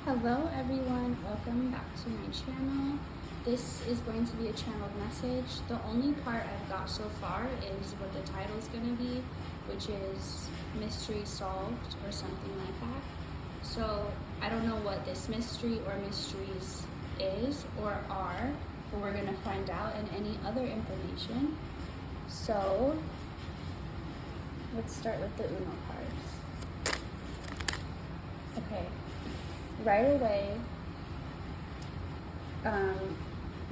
Hello everyone, welcome back to my channel. This is going to be a channeled message. The only part I've got so far is what the title is going to be, which is Mystery Solved or something like that. So I don't know what this mystery or mysteries is or are, but we're going to find out, and any other information. So let's start with the Uno cards. Okay. Right away,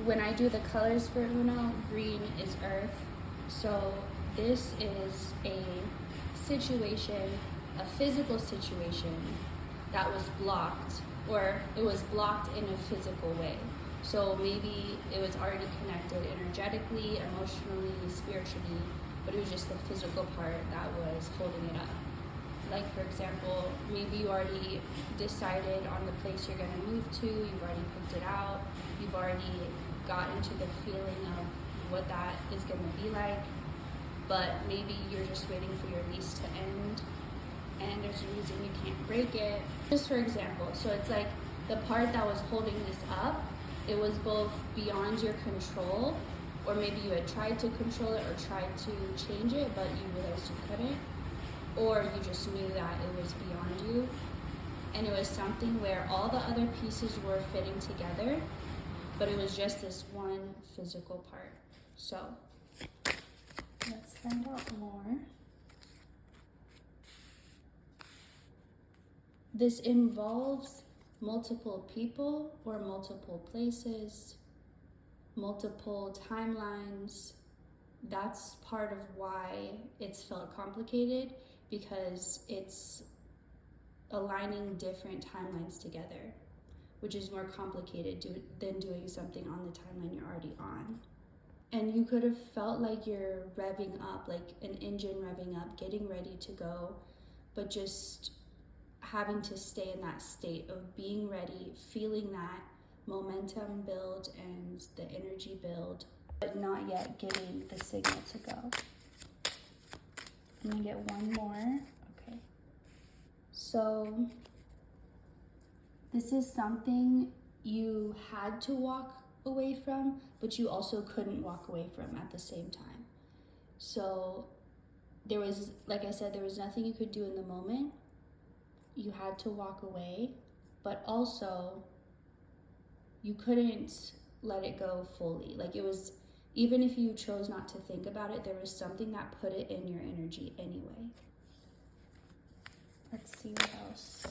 when I do the colors for Uno, green is earth. So this is a situation, a physical situation that was blocked, or it was blocked in a physical way. So maybe it was already connected energetically, emotionally, spiritually, but it was just the physical part that was holding it up. Like, for example, maybe you already decided on the place you're going to move to, you've already picked it out, you've already got into the feeling of what that is going to be like, but maybe you're just waiting for your lease to end, and there's a reason you can't break it. Just for example, so it's like the part that was holding this up, it was both beyond your control, or maybe you had tried to control it or tried to change it, but you realized you couldn't. Or you just knew that it was beyond you, and it was something where all the other pieces were fitting together, but it was just this one physical part. So let's find out more. This involves multiple people or multiple places, multiple timelines. That's part of why it's felt complicated, because it's aligning different timelines together, which is more complicated than doing something on the timeline you're already on. And you could have felt like you're revving up, like an engine revving up, getting ready to go, but just having to stay in that state of being ready, feeling that momentum build and the energy build, but not yet getting the signal to go. I'm gonna get one more. Okay. So this is something you had to walk away from, but you also couldn't walk away from at the same time. So there was, like I said, there was nothing you could do in the moment. You had to walk away, but also you couldn't let it go fully. Like, it was, even if you chose not to think about it, there was something that put it in your energy anyway. Let's see what else.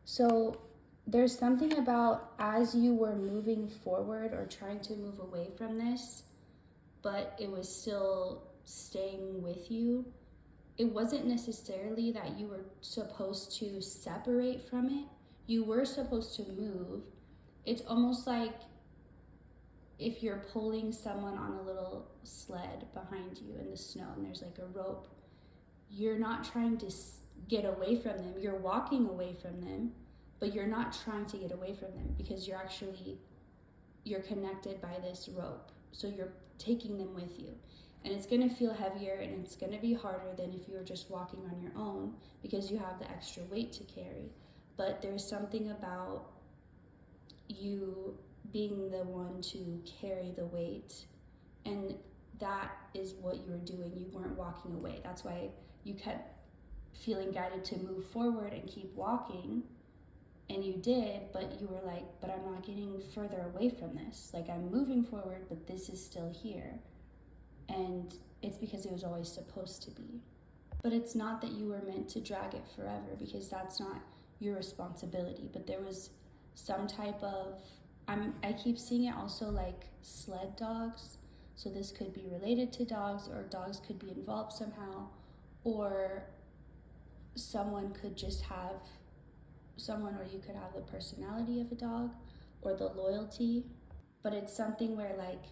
So there's something about, as you were moving forward or trying to move away from this, but it was still staying with you, it wasn't necessarily that you were supposed to separate from it. You were supposed to move. It's almost like if you're pulling someone on a little sled behind you in the snow and there's like a rope. You're not trying to get away from them. You're walking away from them, but you're not trying to get away from them, because you're connected by this rope. So you're taking them with you. And it's going to feel heavier, and it's going to be harder than if you were just walking on your own, because you have the extra weight to carry. But there's something about you being the one to carry the weight, and that is what you were doing. You weren't walking away. That's why you kept feeling guided to move forward and keep walking, and you did, but you were like, but I'm not getting further away from this. Like, I'm moving forward, but this is still here. And it's because it was always supposed to be. But it's not that you were meant to drag it forever, because that's not your responsibility. But there was some type of, I keep seeing it also like sled dogs. So this could be related to dogs, or dogs could be involved somehow, or someone could just have someone, or you could have the personality of a dog or the loyalty. But it's something where, like,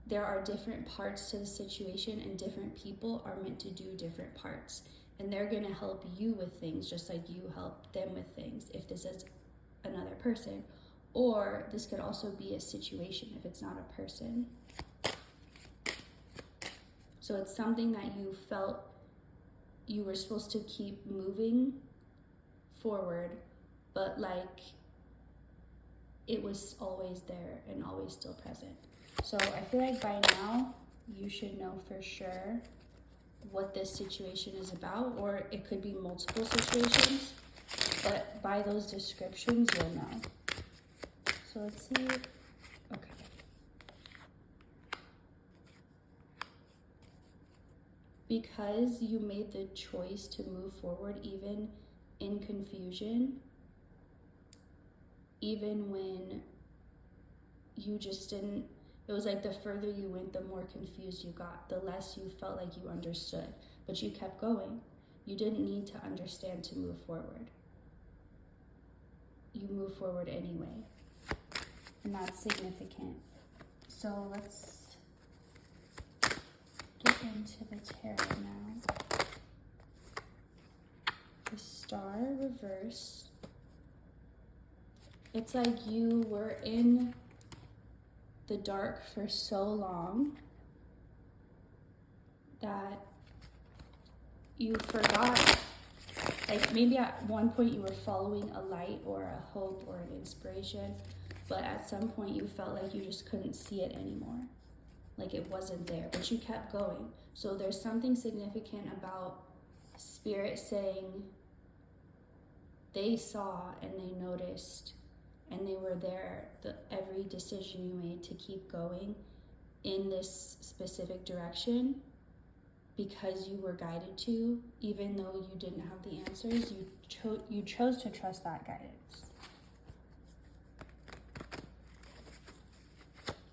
there are different parts to the situation, and different people are meant to do different parts, and they're going to help you with things just like you help them with things, if this is another person. Or this could also be a situation if it's not a person. So it's something that you felt you were supposed to keep moving forward, but like it was always there and always still present. So I feel like by now you should know for sure what this situation is about, or it could be multiple situations, but by those descriptions you'll know. So let's see. Okay. Because you made the choice to move forward even in confusion, even when you just didn't, it was like the further you went, the more confused you got, the less you felt like you understood, but you kept going. You didn't need to understand to move forward. You move forward anyway, and that's significant. So let's get into the tarot now. The Star reversed. It's like you were in the dark for so long that you forgot, like maybe at one point you were following a light or a hope or an inspiration, but at some point you felt like you just couldn't see it anymore. Like it wasn't there, but you kept going. So there's something significant about Spirit saying they saw and they noticed and they were there, every decision you made to keep going in this specific direction, because you were guided to, even though you didn't have the answers, you chose to trust that guidance.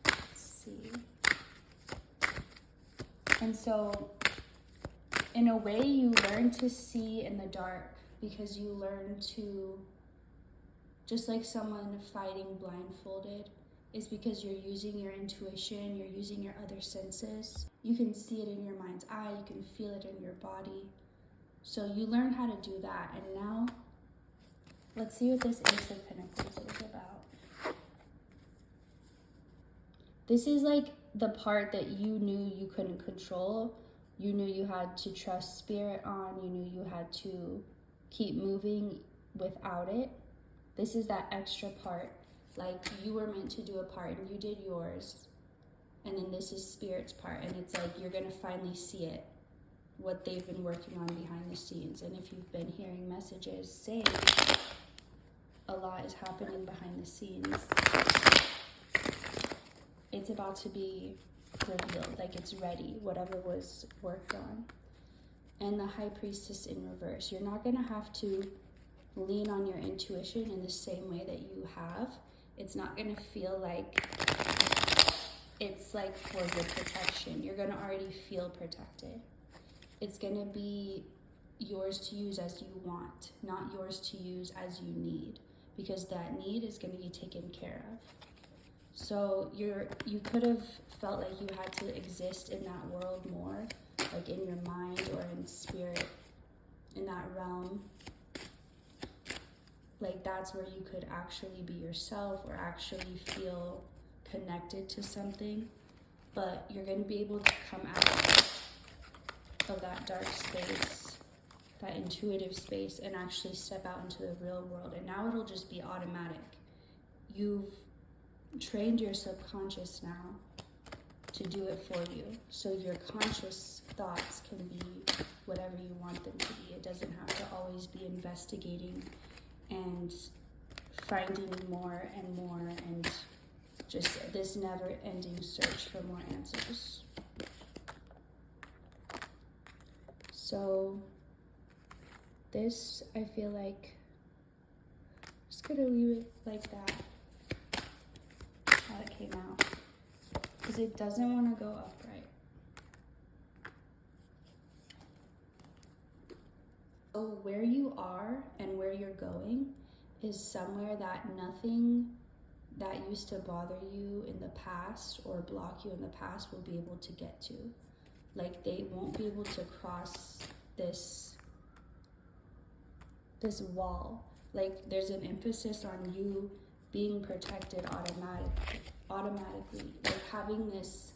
Let's see. And so, in a way, you learn to see in the dark, because you learn to, just like someone fighting blindfolded, is because you're using your intuition, you're using your other senses. You can see it in your mind's eye, you can feel it in your body. So you learn how to do that. And now, let's see what this Ace of Pentacles is about. This is like the part that you knew you couldn't control. You knew you had to trust Spirit on. You knew you had to keep moving without it. This is that extra part. Like you were meant to do a part and you did yours. And then this is Spirit's part. And it's like you're going to finally see it, what they've been working on behind the scenes. And if you've been hearing messages saying a lot is happening behind the scenes, it's about to be revealed. Like it's ready, whatever was worked on. And the High Priestess in reverse. You're not going to have to lean on your intuition in the same way that you have. It's not going to feel like it's like for your protection. You're going to already feel protected. It's going to be yours to use as you want, not yours to use as you need, because that need is going to be taken care of. So you could have felt like you had to exist in that world more, like in your mind or in spirit, in that realm. Like that's where you could actually be yourself or actually feel connected to something. But you're going to be able to come out of that dark space, that intuitive space, and actually step out into the real world. And now it'll just be automatic. You've trained your subconscious now to do it for you. So your conscious thoughts can be whatever you want them to be. It doesn't have to always be investigating and finding more and more and just this never-ending search for more answers. So this, I feel like, I'm just gonna leave it like that, how it came out, because it doesn't want to go upright. So where you are and where you're going is somewhere that nothing that used to bother you in the past or block you in the past will be able to get to. Like they won't be able to cross this wall. Like there's an emphasis on you being protected automatically, like having this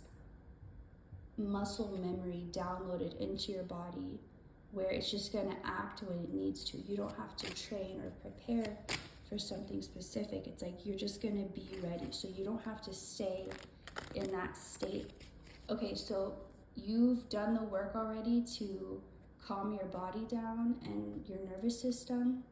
muscle memory downloaded into your body where it's just going to act when it needs to. You don't have to train or prepare for something specific. It's like you're just going to be ready. So you don't have to stay in that state. Okay, so you've done the work already to calm your body down and your nervous system,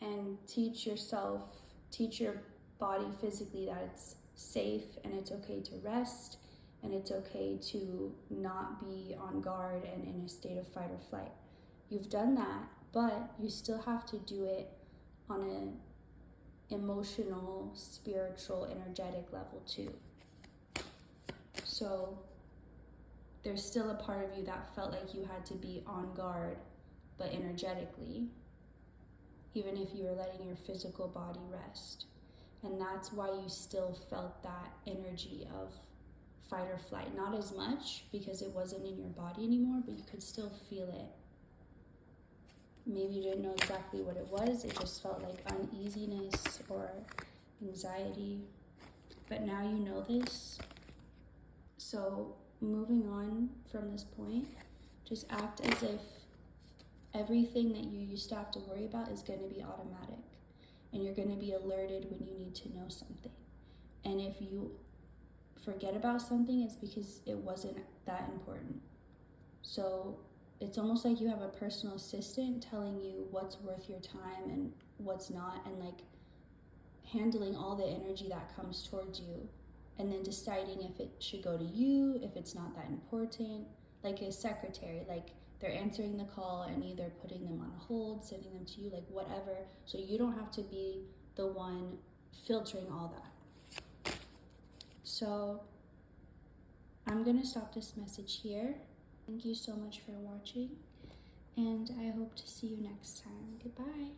and teach your body physically that it's safe and it's okay to rest and it's okay to not be on guard and in a state of fight or flight. You've done that, but you still have to do it on an emotional, spiritual, energetic level too. So there's still a part of you that felt like you had to be on guard, but energetically, even if you were letting your physical body rest. And that's why you still felt that energy of fight or flight. Not as much because it wasn't in your body anymore, but you could still feel it. Maybe you didn't know exactly what it was. It just felt like uneasiness or anxiety. But now you know this. So moving on from this point, just act as if everything that you used to have to worry about is going to be automatic, and you're going to be alerted when you need to know something. And if you forget about something, it's because it wasn't that important. So it's almost like you have a personal assistant telling you what's worth your time and what's not, and like handling all the energy that comes towards you, and then deciding if it should go to you, if it's not that important. Like a secretary, like they're answering the call and either putting them on hold, sending them to you, like whatever. So you don't have to be the one filtering all that. So I'm gonna stop this message here. Thank you so much for watching, and I hope to see you next time. Goodbye.